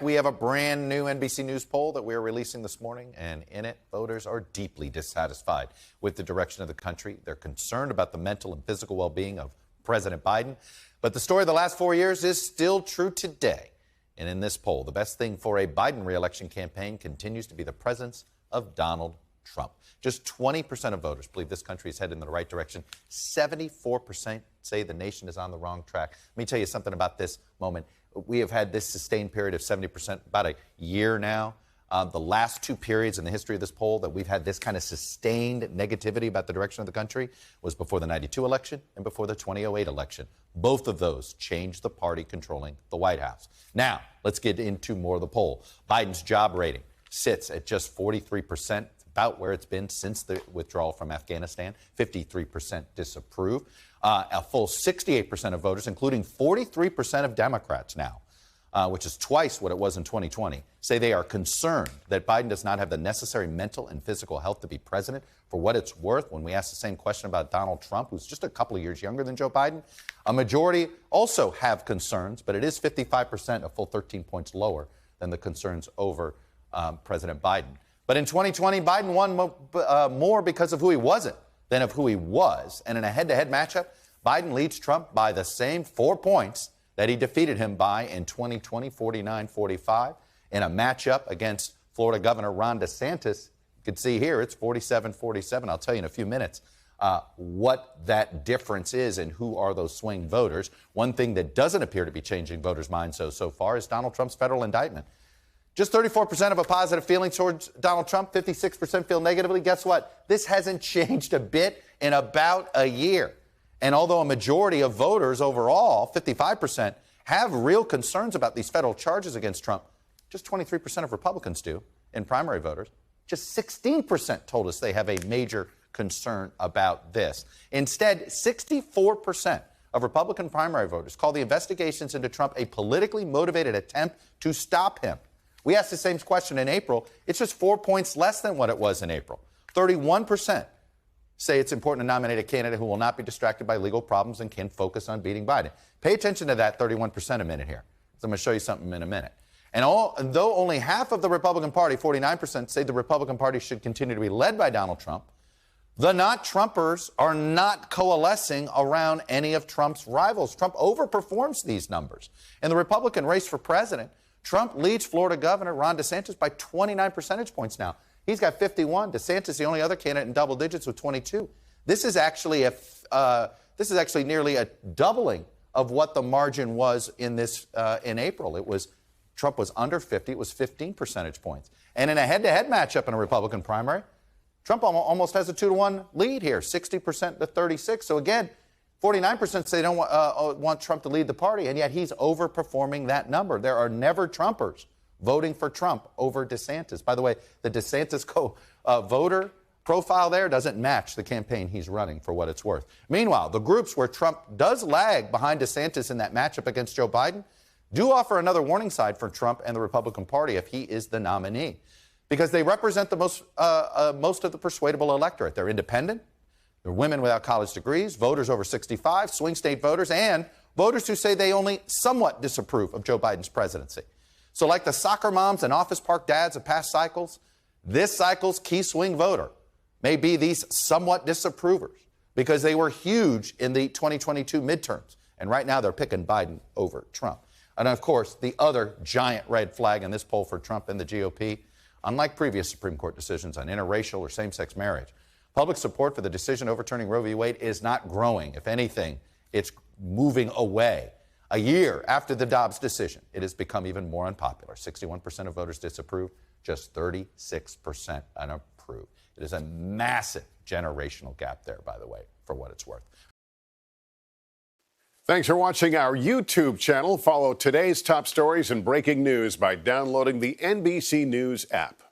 We have a brand new NBC News poll that we are releasing this morning, and in it, voters are deeply dissatisfied with the direction of the country. They're concerned about the mental and physical well-being of President Biden. But the story of the last 4 years is still true today. And in this poll, the best thing for a Biden re-election campaign continues to be the presence of Donald Trump. Just 20% of voters believe this country is headed in the right direction. 74% say the nation is on the wrong track. Let me tell you something about this moment. We have had this sustained period of 70%, about a year now. The last two periods in the history of this poll that we've had this kind of sustained negativity about the direction of the country was before the 92 election and before the 2008 election. Both of those changed the party controlling the White House. Now, let's get into more of the poll. Biden's job rating sits at just 43%, about where it's been since the withdrawal from Afghanistan. 53% disapprove. A full 68% of voters, including 43% of Democrats now, which is twice what it was in 2020, say they are concerned that Biden does not have the necessary mental and physical health to be president. For what it's worth, when we ask the same question about Donald Trump, who's just a couple of years younger than Joe Biden, a majority also have concerns, but it is 55%, a full 13 points lower than the concerns over President Biden. But in 2020, Biden won more because of who he wasn't than of who he was. And in a head-to-head matchup, Biden leads Trump by the same 4 points that he defeated him by in 2020, 49-45. In a matchup against Florida Governor Ron DeSantis, you can see here it's 47-47. I'll tell you in a few minutes what that difference is and who are those swing voters. One thing that doesn't appear to be changing voters' minds so far is Donald Trump's federal indictment. Just 34% of a positive feeling towards Donald Trump, 56% feel negatively. Guess what? This hasn't changed a bit in about a year. And although a majority of voters overall, 55%, have real concerns about these federal charges against Trump, just 23% of Republicans do in primary voters. Just 16% told us they have a major concern about this. Instead, 64% of Republican primary voters call the investigations into Trump a politically motivated attempt to stop him. We asked the same question in April. It's just 4 points less than what it was in April. 31% say it's important to nominate a candidate who will not be distracted by legal problems and can focus on beating Biden. Pay attention to that 31% a minute here. So I'm going to show you something in a minute. And though only half of the Republican Party, 49%, say the Republican Party should continue to be led by Donald Trump, the not-Trumpers are not coalescing around any of Trump's rivals. Trump overperforms these numbers. In the Republican race for president, Trump leads Florida Governor Ron DeSantis by 29 percentage points now. He's got 51. DeSantis, the only other candidate in double digits, with 22. This is actually nearly a doubling of what the margin was in April. Trump was under 50. It was 15 percentage points. And in a head-to-head matchup in a Republican primary, Trump almost has a 2-to-1 lead here, 60% to 36. So again, 49% say they don't want Trump to lead the party, and yet he's overperforming that number. There are never Trumpers voting for Trump over DeSantis. By the way, the DeSantis voter profile there doesn't match the campaign he's running, for what it's worth. Meanwhile, the groups where Trump does lag behind DeSantis in that matchup against Joe Biden do offer another warning sign for Trump and the Republican Party if he is the nominee, because they represent the most of the persuadable electorate. They're independent. They're women without college degrees, voters over 65, swing state voters, and voters who say they only somewhat disapprove of Joe Biden's presidency. So like the soccer moms and office park dads of past cycles, this cycle's key swing voter may be these somewhat disapprovers because they were huge in the 2022 midterms. And right now they're picking Biden over Trump. And of course, the other giant red flag in this poll for Trump and the GOP, unlike previous Supreme Court decisions on interracial or same-sex marriage, public support for the decision overturning Roe v. Wade is not growing. If anything, it's moving away. A year after the Dobbs decision, it has become even more unpopular. 61% of voters disapprove, just 36% unapprove. It is a massive generational gap there, by the way, for what it's worth. Thanks for watching our YouTube channel. Follow today's top stories and breaking news by downloading the NBC News app.